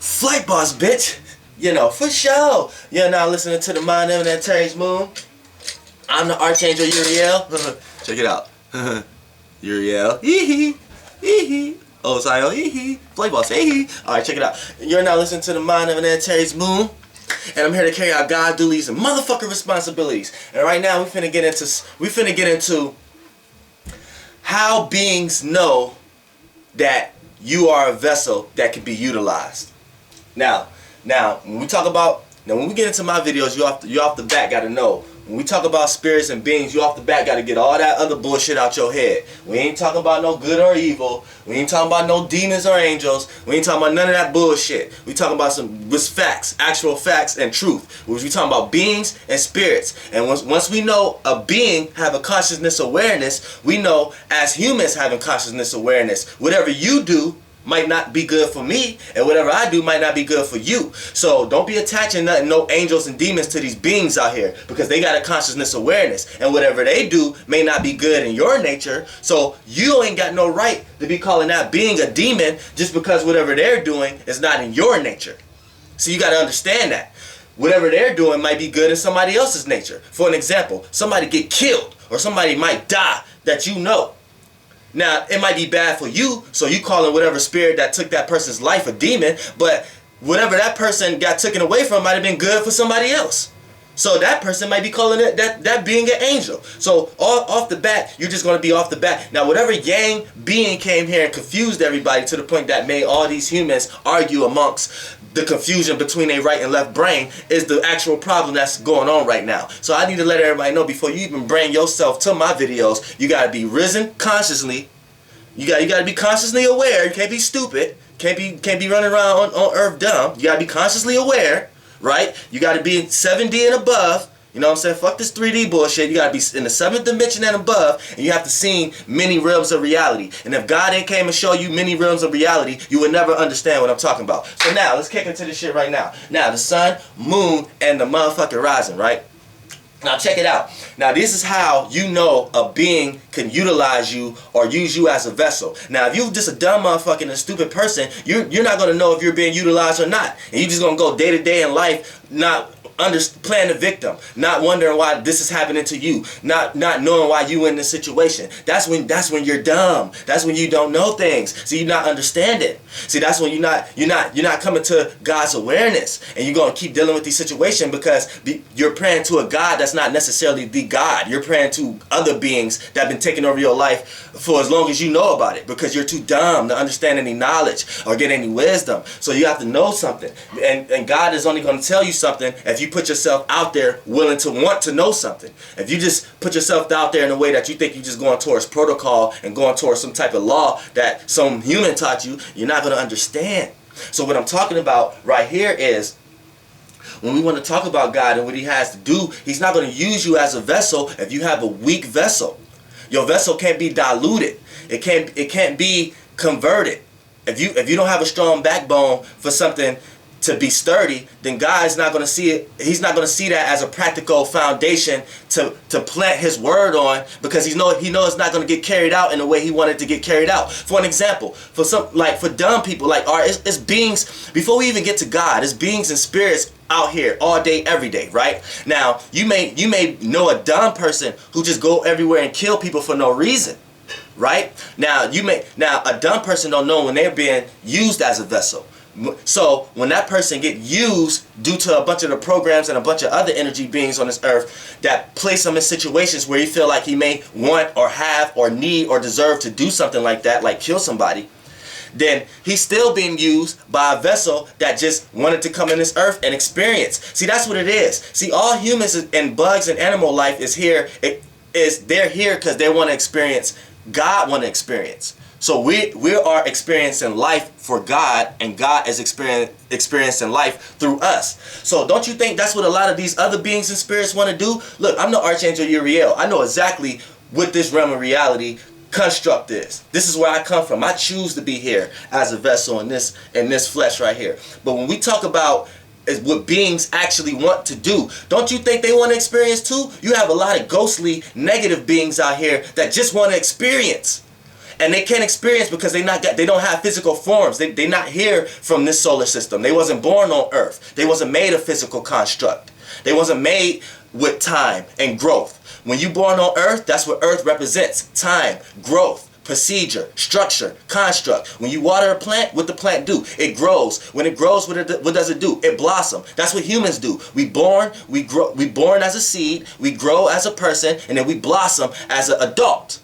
Flight boss, bitch. You know, for sure. You're now listening to the Mind Eminent Terry's Moon. I'm the Archangel Uriel. Check it out. Uriel. Hee hee. Osayo. Hee. Flight boss. Hee. Alright, check it out. You're now listening to the Mind Eminent Terry's Moon. And I'm here to carry out God duties and motherfucking responsibilities. And right now we finna get into how beings know that you are a vessel that can be utilized. Now, when we get into my videos, you off the bat gotta know. When we talk about spirits and beings, you off the bat gotta get all that other bullshit out your head. We ain't talking about no good or evil. We ain't talking about no demons or angels. We ain't talking about none of that bullshit. We talking about some facts, actual facts and truth. We talking about beings and spirits. And once we know a being have a consciousness awareness, we know as humans having consciousness awareness, whatever you do might not be good for me, and whatever I do might not be good for you. So don't be attaching no angels and demons to these beings out here, because they got a consciousness awareness, and whatever they do may not be good in your nature. So you ain't got no right to be calling that being a demon just because whatever they're doing is not in your nature. So you got to understand that whatever they're doing might be good in somebody else's nature. For an example, somebody get killed or somebody might die that you know. Now, it might be bad for you, so you calling whatever spirit that took that person's life a demon, but whatever that person got taken away from might have been good for somebody else. So that person might be calling it that being an angel. So off the bat, you're just going to be off the bat. Now, whatever yang being came here and confused everybody to the point that made all these humans argue amongst the confusion between their right and left brain is the actual problem that's going on right now. So I need to let everybody know before you even bring yourself to my videos, you got to be risen consciously. You got to be consciously aware. You can't be stupid. Can't be running around on earth dumb. You got to be consciously aware, right? You got to be 7D and above. You know what I'm saying? Fuck this 3D bullshit. You got to be in the 7th dimension and above, and you have to see many realms of reality. And if God ain't came and show you many realms of reality, you would never understand what I'm talking about. So now, let's kick into this shit right now. Now, the sun, moon, and the motherfucking rising, right? Now, check it out. Now, this is how you know a being can utilize you or use you as a vessel. Now, if you're just a dumb motherfucking and stupid person, you're not going to know if you're being utilized or not. And you're just going to go day to day in life not playing the victim, not wondering why this is happening to you, not knowing why you in this situation. That's when you're dumb. That's when you don't know things. So you're not understanding. See, that's when you're not coming to God's awareness, and you're gonna keep dealing with these situations because you're praying to a God that's not necessarily the God. You're praying to other beings that have been taking over your life for as long as you know about it, because you're too dumb to understand any knowledge or get any wisdom. So you have to know something, and God is only going to tell you something if you put yourself out there willing to want to know something. If you just put yourself out there in a way that you think you're just going towards protocol and going towards some type of law that some human taught you, you're not going to understand. So what I'm talking about right here is, when we want to talk about God and what he has to do, he's not going to use you as a vessel if you have a weak vessel. Your vessel can't be diluted. It can't be converted. If you don't have a strong backbone for something to be sturdy, then God is not going to see it. He's not going to see that as a practical foundation to plant his word on, because he knows it's not going to get carried out in the way he wanted to get carried out. For an example, for dumb people, it's beings, before we even get to God, it's beings and spirits out here all day, every day, right? Now, you may know a dumb person who just go everywhere and kill people for no reason, right? Now, a dumb person don't know when they're being used as a vessel. So when that person get used due to a bunch of the programs and a bunch of other energy beings on this earth that place him in situations where he feel like he may want or have or need or deserve to do something like that, like kill somebody, then he's still being used by a vessel that just wanted to come in this earth and experience. See, that's what it is. See, all humans and bugs and animal life is here. They're here because they want to experience God want to experience. So we are experiencing life for God, and God is experiencing life through us. So don't you think that's what a lot of these other beings and spirits want to do? Look, I'm the Archangel Uriel. I know exactly what this realm of reality construct is. This is where I come from. I choose to be here as a vessel in this flesh right here. But when we talk about what beings actually want to do, don't you think they want to experience too? You have a lot of ghostly, negative beings out here that just want to experience. And they can't experience because they don't have physical forms. They not here from this solar system. They wasn't born on Earth. They wasn't made a physical construct. They wasn't made with time and growth. When you born on Earth, that's what Earth represents. Time, growth, procedure, structure, construct. When you water a plant, what the plant do? It grows. When it grows, what does it do? It blossoms. That's what humans do. We born as a seed, we grow as a person, and then we blossom as an adult.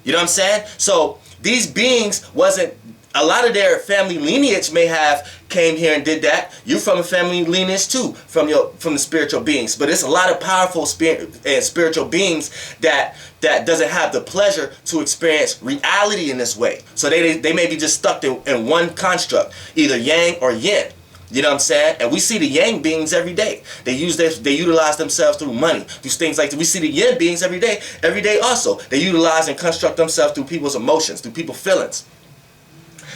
You know what I'm saying? So these beings wasn't, a lot of their family lineage may have came here and did that. You're from a family lineage too, from the spiritual beings. But it's a lot of powerful spiritual beings that doesn't have the pleasure to experience reality in this way. So they may be just stuck in one construct, either yang or yin. You know what I'm saying? And we see the yang beings every day. They utilize themselves through money, through things like that. We see the yin beings every day also. They utilize and construct themselves through people's emotions, through people's feelings.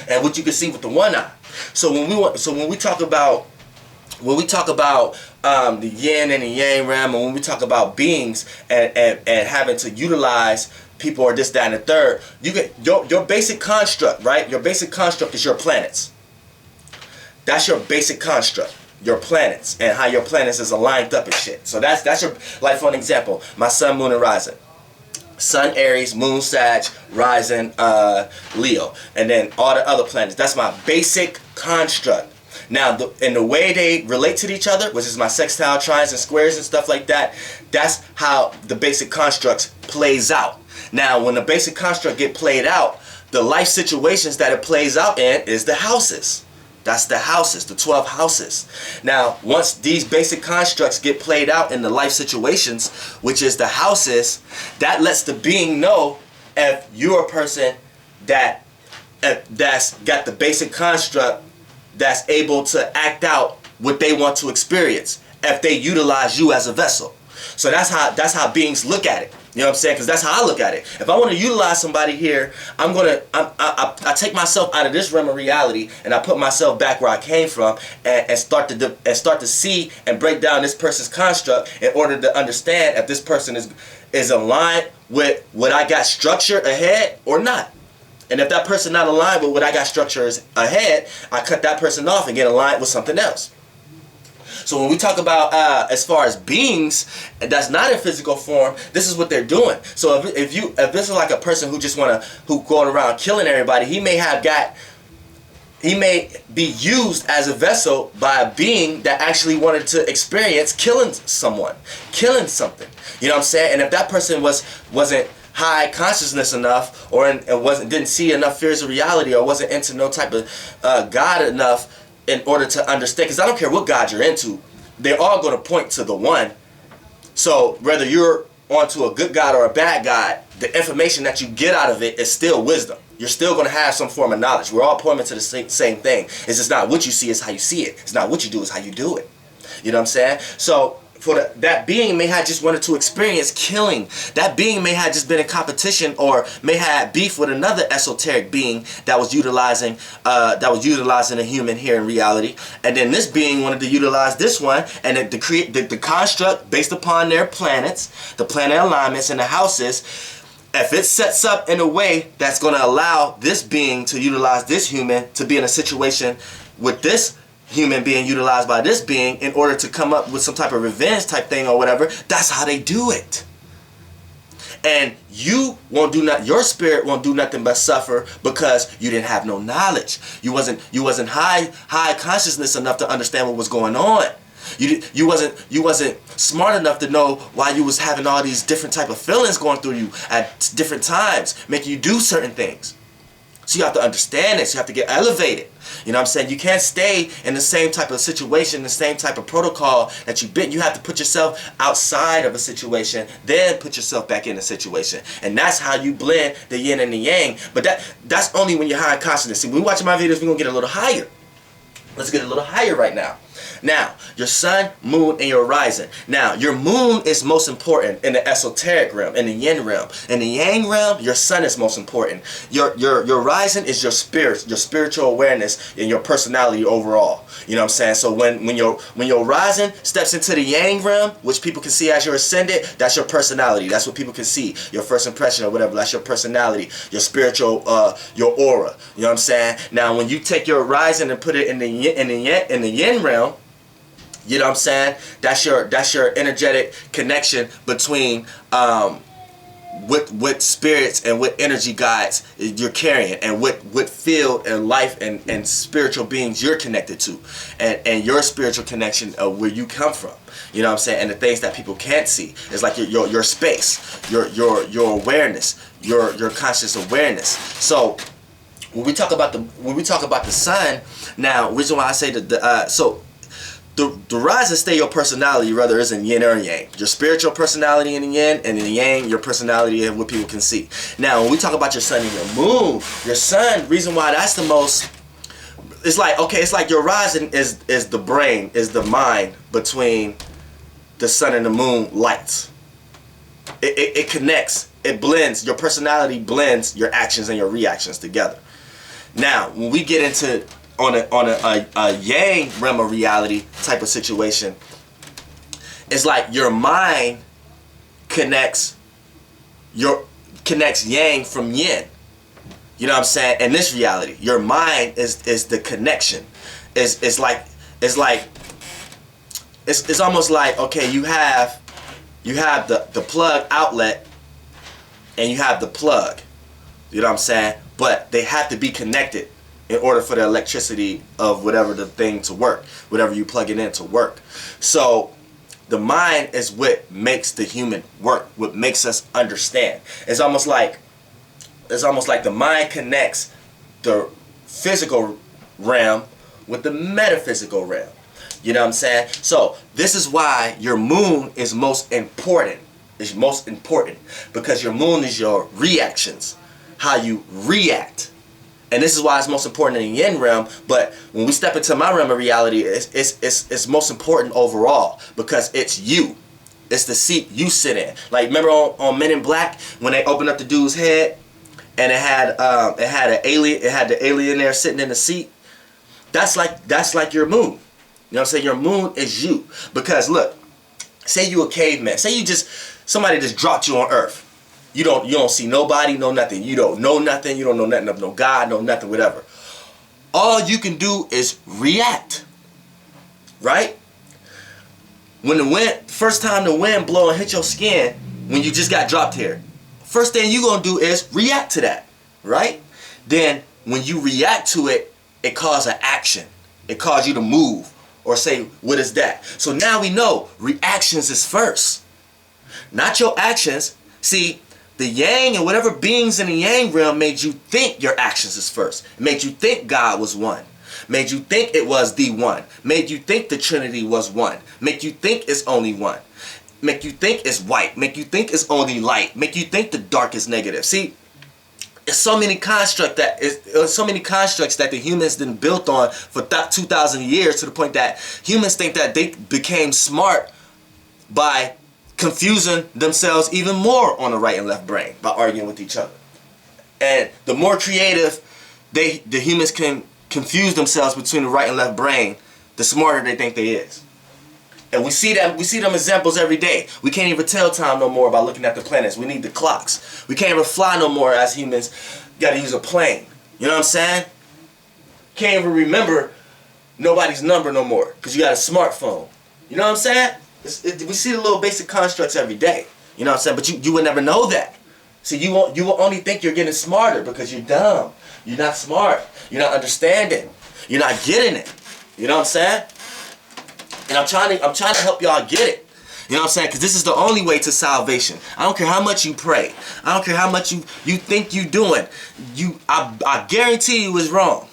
And what you can see with the one eye. So when we talk about the yin and the yang realm, and when we talk about beings and having to utilize people or this, that, and the third, you get your basic construct, right? Your basic construct is your planets. That's your basic construct, your planets, and how your planets is aligned up and shit. So that's your, like for an example, my sun, moon, and rising. Sun, Aries, Moon, Sag, Rising, Leo, and then all the other planets. That's my basic construct. Now, the way they relate to each other, which is my sextile, trines, and squares and stuff like that, that's how the basic constructs plays out. Now, when the basic construct get played out, the life situations that it plays out in is the houses. That's the houses, the 12 houses. Now, once these basic constructs get played out in the life situations, which is the houses, that lets the being know if you're a person that's got the basic construct that's able to act out what they want to experience if they utilize you as a vessel. So that's how beings look at it. You know what I'm saying? Because that's how I look at it. If I want to utilize somebody here, I take myself out of this realm of reality and I put myself back where I came from and start to see and break down this person's construct in order to understand if this person is aligned with what I got structured ahead or not. And if that person not aligned with what I got structured ahead, I cut that person off and get aligned with something else. So when we talk about as far as beings that's not in physical form, this is what they're doing. So if this is like a person who going around killing everybody, he may be used as a vessel by a being that actually wanted to experience killing someone, killing something. You know what I'm saying? And if that person wasn't high consciousness enough, or didn't see enough fears of reality, or wasn't into no type of God enough, in order to understand, because I don't care what God you're into, they're all going to point to the one. So whether you're onto a good God or a bad God, the information that you get out of it is still wisdom. You're still going to have some form of knowledge. We're all pointing to the same thing. It's just not what you see, it's how you see it. It's not what you do, it's how you do it. You know what I'm saying? So that being may have just wanted to experience killing. That being may have just been in competition, or may have beef with another esoteric being that was utilizing a human here in reality. And then this being wanted to utilize this one, and to create the construct based upon their planets, the planet alignments and the houses. If it sets up in a way that's going to allow this being to utilize this human to be in a situation with this human being utilized by this being in order to come up with some type of revenge type thing or whatever, that's how they do it. And your spirit won't do nothing but suffer because you didn't have no knowledge. You wasn't high consciousness enough to understand what was going on. You wasn't smart enough to know why you was having all these different type of feelings going through you at different times, making you do certain things. So you have to understand this. You have to get elevated. You know what I'm saying? You can't stay in the same type of situation, the same type of protocol that you've been. You have to put yourself outside of a situation, then put yourself back in a situation. And that's how you blend the yin and the yang. But that's only when you're high in consciousness. See, when we watch my videos, we're going to get a little higher. Let's get a little higher right now. Now, your sun, moon, and your rising. Now, your moon is most important in the esoteric realm, in the yin realm. In the yang realm, your sun is most important. Your rising is your spirit, your spiritual awareness, and your personality overall. You know what I'm saying? So when your rising steps into the yang realm, which people can see as your ascendant, that's your personality. That's what people can see. Your first impression or whatever. That's your personality, your spiritual, your aura. You know what I'm saying? Now, when you take your rising and put it in the yin realm, you know what I'm saying? That's your energetic connection between what spirits and what energy guides you're carrying, and what field and life and spiritual beings you're connected to, and your spiritual connection of where you come from. You know what I'm saying? And the things that people can't see is like your space, your awareness, your conscious awareness. So when we talk about the sun, now the reason why I say the rise and stay your personality, whether it's in yin or yang. Your spiritual personality in the yin, and in the yang, your personality and what people can see. Now, when we talk about your sun and your moon, your sun, reason why that's the most, it's like, okay, it's like your rising is the brain, is the mind between the sun and the moon lights. It connects, it blends, your personality blends your actions and your reactions together. Now, when we get into on a yang realm of reality type of situation, it's like your mind connects yang from yin. You know what I'm saying? In this reality, your mind is the connection. It's almost like, okay, you have the plug outlet and you have the plug. You know what I'm saying? But they have to be connected in order for the electricity of whatever the thing to work, whatever you plug it in to work. So the mind is what makes the human work, what makes us understand. It's almost like the mind connects the physical realm with the metaphysical realm. You know what I'm saying? So this is why your moon is most important. It's most important because your moon is your reactions, how you react. And this is why it's most important in the yin realm. But when we step into my realm of reality, it's most important overall because it's you. It's the seat you sit in. Like, remember on Men in Black when they opened up the dude's head and it had the alien there sitting in the seat? That's like your moon. You know what I'm saying? Your moon is you. Because look, say you a caveman. Say somebody just dropped you on Earth. You don't see nobody, no nothing. You don't know nothing. You don't know nothing of no God, no nothing, whatever. All you can do is react. Right? When first time the wind blow and hit your skin, when you just got dropped here, first thing you gonna do is react to that. Right? Then when you react to it, it causes an action. It causes you to move or say, what is that? So now we know reactions is first. Not your actions. See, the yang and whatever beings in the yang realm made you think your actions is first. Made you think God was one. Made you think it was the one. Made you think the Trinity was one. Make you think it's only one. Make you think it's white. Make you think it's only light. Make you think the dark is negative. See, it's so many constructs that the humans done built on for 2,000 years, to the point that humans think that they became smart by confusing themselves even more on the right and left brain by arguing with each other. And the more creative the humans can confuse themselves between the right and left brain, the smarter they think they is. And we see them examples every day. We can't even tell time no more by looking at the planets. We need the clocks. We can't even fly no more as humans. Got to use a plane. You know what I'm saying? Can't even remember nobody's number no more because you got a smartphone. You know what I'm saying? We see the little basic constructs every day. You know what I'm saying? But you would never know that. See, you will only think you're getting smarter because you're dumb. You're not smart. You're not understanding. You're not getting it. You know what I'm saying? And I'm trying to help y'all get it. You know what I'm saying? Because this is the only way to salvation. I don't care how much you pray. I don't care how much you think you're doing. I guarantee you is wrong.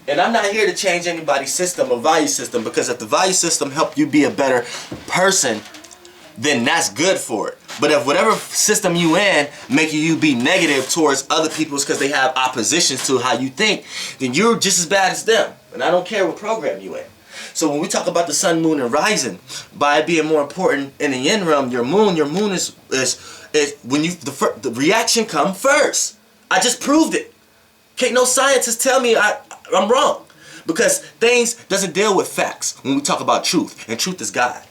And I'm not here to change anybody's system or value system, because if the value system help you be a better person, then that's good for it. But if whatever system you in making you be negative towards other people's because they have oppositions to how you think, then you're just as bad as them. And I don't care what program you in. So when we talk about the sun, moon, and rising, by it being more important in the yin realm, your moon is when the reaction come first. I just proved it. Can't no scientist tell me I'm wrong. Because things doesn't deal with facts when we talk about truth. And truth is God.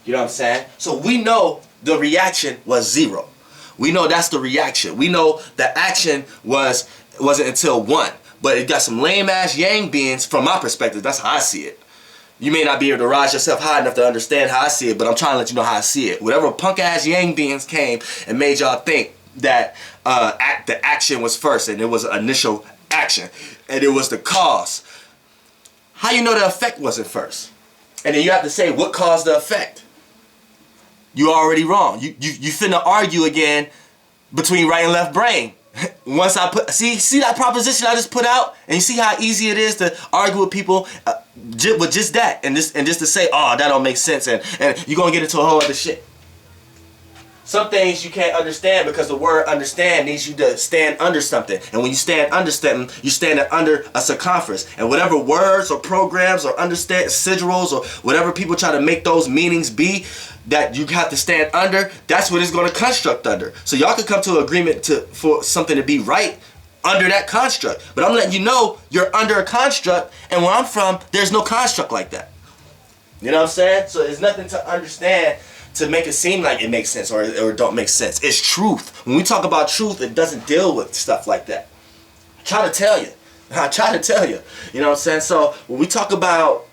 You know what I'm saying? So we know the reaction was 0. We know that's the reaction. We know the action wasn't until 1. But it got some lame ass yang beings from my perspective. That's how I see it. You may not be able to rise yourself high enough to understand how I see it, but I'm trying to let you know how I see it. Whatever punk ass yang beings came and made y'all think that the action was first and it was initial action and it was the cause. How you know the effect wasn't first? And then you have to say what caused the effect. You already wrong. You finna argue again between right and left brain. Once I put see that proposition I just put out, and you see how easy it is to argue with people with just that, and just to say, oh, that don't make sense, and you're gonna get into a whole other shit. Some things you can't understand because the word understand needs you to stand under something. And when you stand under something, you stand under a circumference. And whatever words or programs or understand sigils or whatever people try to make those meanings be that you have to stand under, that's what it's going to construct under. So y'all can come to an agreement for something to be right under that construct. But I'm letting you know you're under a construct, and where I'm from, there's no construct like that. You know what I'm saying? So there's nothing to understand to make it seem like it makes sense or it don't make sense. It's truth. When we talk about truth, it doesn't deal with stuff like that. I try to tell you. You know what I'm saying? So when we talk about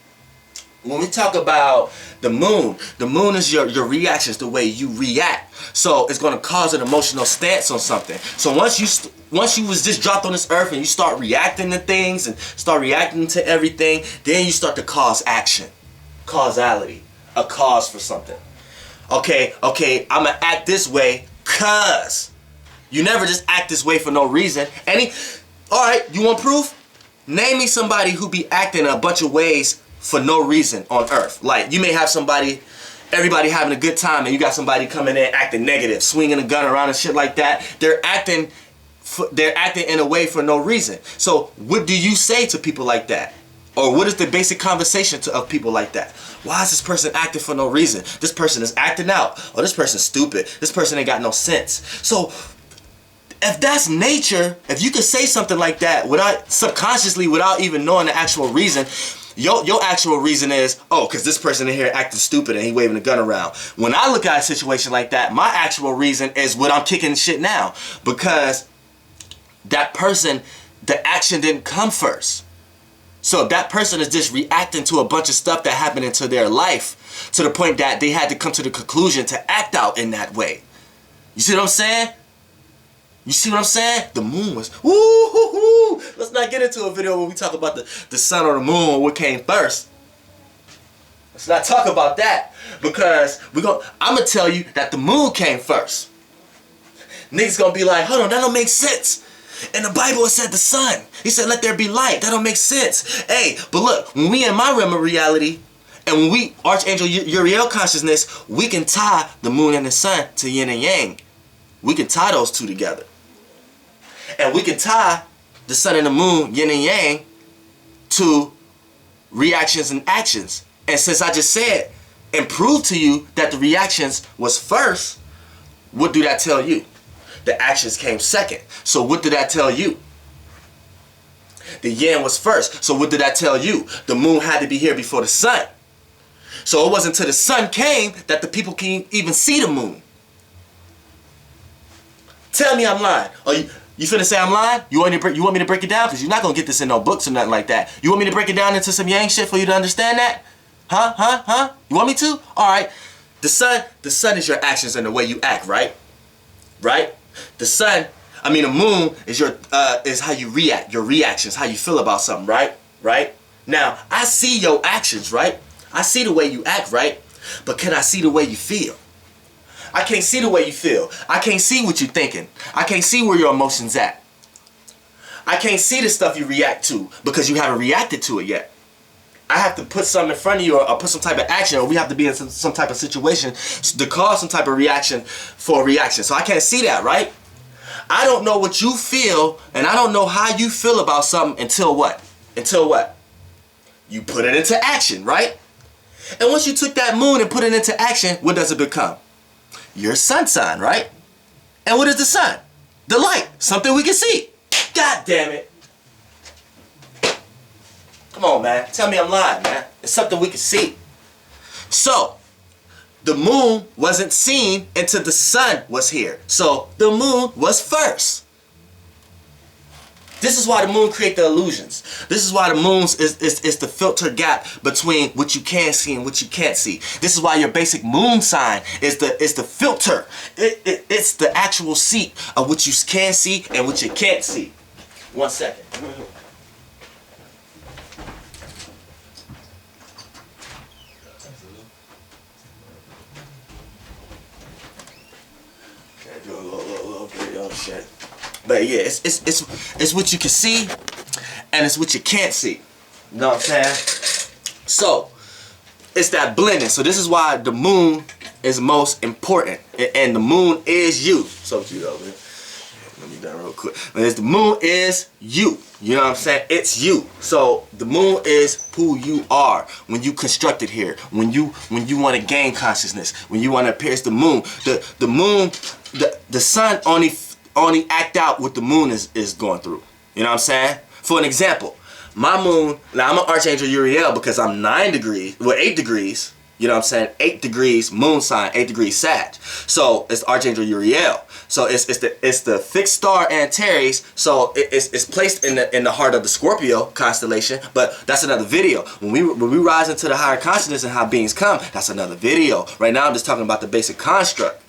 the moon is your reactions, the way you react. So it's going to cause an emotional stance on something. So once you was just dropped on this earth and you start reacting to things and start reacting to everything, then you start to cause action. Causality. A cause for something. Okay, I'm going to act this way cause. You never just act this way for no reason. Alright, you want proof? Name me somebody who be acting a bunch of ways for no reason on earth. Like, you may have everybody having a good time, and you got somebody coming in acting negative, swinging a gun around and shit like that. They're acting in a way for no reason. So what do you say to people like that? Or what is the basic conversation of people like that? Why is this person acting for no reason? This person is acting out. Or this person's stupid. This person ain't got no sense. So if that's nature, if you could say something like that subconsciously without even knowing the actual reason, your actual reason is, oh, because this person in here acting stupid and he waving a gun around. When I look at a situation like that, my actual reason is what I'm kicking shit now. Because that person, the action didn't come first. So that person is just reacting to a bunch of stuff that happened into their life to the point that they had to come to the conclusion to act out in that way. You see what I'm saying? You see what I'm saying? The moon was, woo-hoo-hoo. Let's not get into a video where we talk about the sun or the moon or what came first. Let's not talk about that, because I'm going to tell you that the moon came first. Niggas going to be like, hold on, that don't make sense. In the Bible it said the sun. He said let there be light. That don't make sense. Hey, but look, when we in my realm of reality, and when we Archangel Uriel consciousness, we can tie the moon and the sun to yin and yang. We can tie those two together. And we can tie the sun and the moon, yin and yang, to reactions and actions. And since I just said and proved to you that the reactions was first, what do that tell you? The actions came second. So what did that tell you? The yin was first. So what did that tell you? The moon had to be here before the sun. So it wasn't until the sun came that the people can even see the moon. Tell me I'm lying. Or you finna say I'm lying? You want me to break it down? Because you're not going to get this in no books or nothing like that. You want me to break it down into some yang shit for you to understand that? Huh? You want me to? Alright. The sun is your actions and the way you act, right? Right? The moon is how you react, your reactions, how you feel about something, right? Right? Now, I see your actions, right? I see the way you act, right? But can I see the way you feel? I can't see the way you feel. I can't see what you're thinking. I can't see where your emotions at. I can't see the stuff you react to because you haven't reacted to it yet. I have to put something in front of you or put some type of action, or we have to be in some type of situation to cause some type of reaction for a reaction. So I can't see that, right? I don't know what you feel, and I don't know how you feel about something until what? Until what? you put it into action, right? And once you took that moon and put it into action, what does it become? Your sun sign, right? And what is the sun? The light, something we can see. God damn it. Come on, man. Tell me I'm lying, man. It's something we can see. So, the moon wasn't seen until the sun was here. So, the moon was first. This is why the moon creates the illusions. This is why the moon is the filter gap between what you can see and what you can't see. This is why your basic moon sign is the filter. It's the actual seat of what you can see and what you can't see. 1 second. Okay, do a little video shit. But yeah, it's what you can see and it's what you can't see. You know what I'm saying? So, it's that blending. So this is why the moon is most important. And the moon is you. So you know, man. Let me do that real quick. But the moon is you. You know what I'm saying? It's you. So the moon is who you are when you construct it here. When you want to gain consciousness. When you want to pierce the moon. The moon, the sun only act out what the moon is going through. You know what I'm saying? For an example, my moon, now I'm an Archangel Uriel because I'm 8 degrees, you know what I'm saying? 8 degrees moon sign, 8 degrees Sag. So it's Archangel Uriel. So it's the fixed star Antares. So it's placed in the heart of the Scorpio constellation. But that's another video. When we rise into the higher consciousness and how beings come, that's another video. Right now I'm just talking about the basic construct.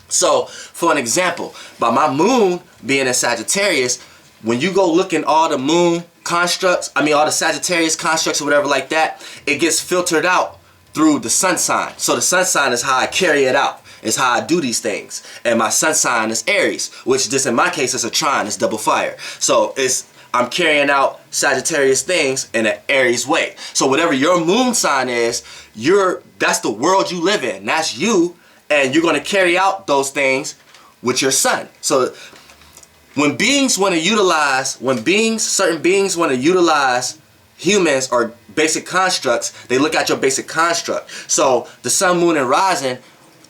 So, for an example, by my moon being in Sagittarius, when you go look in all the moon constructs, all the Sagittarius constructs or whatever like that, it gets filtered out through the sun sign. So the sun sign is how I carry it out. It's how I do these things. And my sun sign is Aries, which just in my case is a trine, it's double fire. So I'm carrying out Sagittarius things in an Aries way. So whatever your moon sign is, that's the world you live in. That's you. And you're going to carry out those things with your sun. So when certain beings want to utilize humans or basic constructs, they look at your basic construct. So the sun, moon, and rising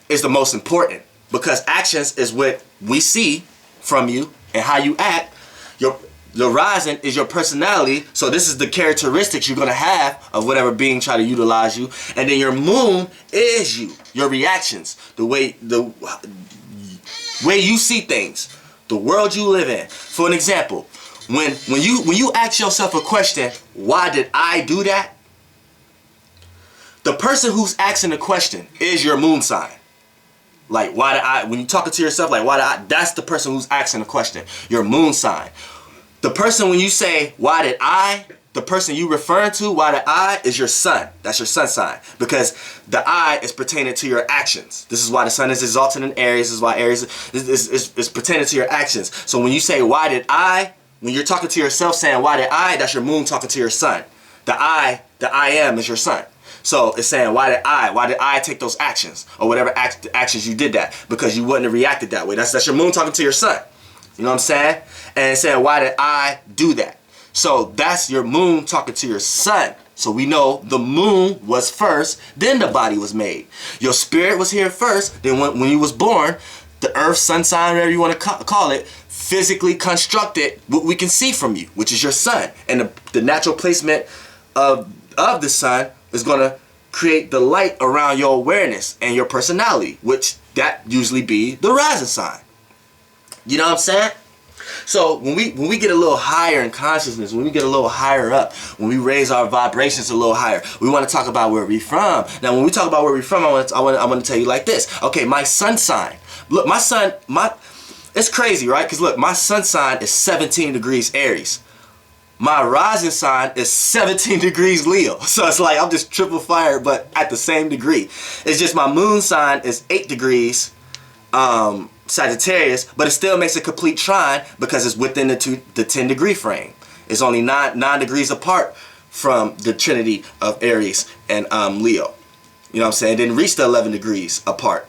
is the most important because actions is what we see from you and how you act. The rising is your personality, so this is the characteristics you're going to have of whatever being try to utilize you. And then your moon is you, your reactions, the way you see things, the world you live in. For an example, when you ask yourself a question, why did I do that? The person who's asking the question is your moon sign. Like, why did I, when you're talking to yourself, like, why did I, that's the person who's asking the question, your moon sign. The person, when you say, why did I, the person you referring to, why did I, is your sun. That's your sun sign. Because the I is pertaining to your actions. This is why the sun is exalted in Aries. This is why Aries is pertaining to your actions. So when you say, why did I, when you're talking to yourself saying, why did I, that's your moon talking to your sun. The I am is your sun. So it's saying, why did I take those actions? Or whatever actions you did that. Because you wouldn't have reacted that way. That's your moon talking to your sun. You know what I'm saying? And it's saying, why did I do that? So that's your moon talking to your sun. So we know the moon was first, then the body was made. Your spirit was here first, then when you was born, the earth, sun sign, whatever you want to call it, physically constructed what we can see from you, which is your sun. And the natural placement of the sun is going to create the light around your awareness and your personality, which that usually be the rising sign. You know what I'm saying? So when we get a little higher in consciousness, when we get a little higher up, when we raise our vibrations a little higher, we want to talk about where we're from. Now, when we talk about where we're from, I want to tell you like this. Okay, my sun sign. Look, it's crazy, right? Because look, my sun sign is 17 degrees Aries. My rising sign is 17 degrees Leo. So it's like I'm just triple fire, but at the same degree. It's just my moon sign is 8 degrees Sagittarius, but it still makes a complete trine because it's within the 10 degree frame. It's only 9 degrees apart from the trinity of Aries and Leo. You know what I'm saying? It didn't reach the 11 degrees apart.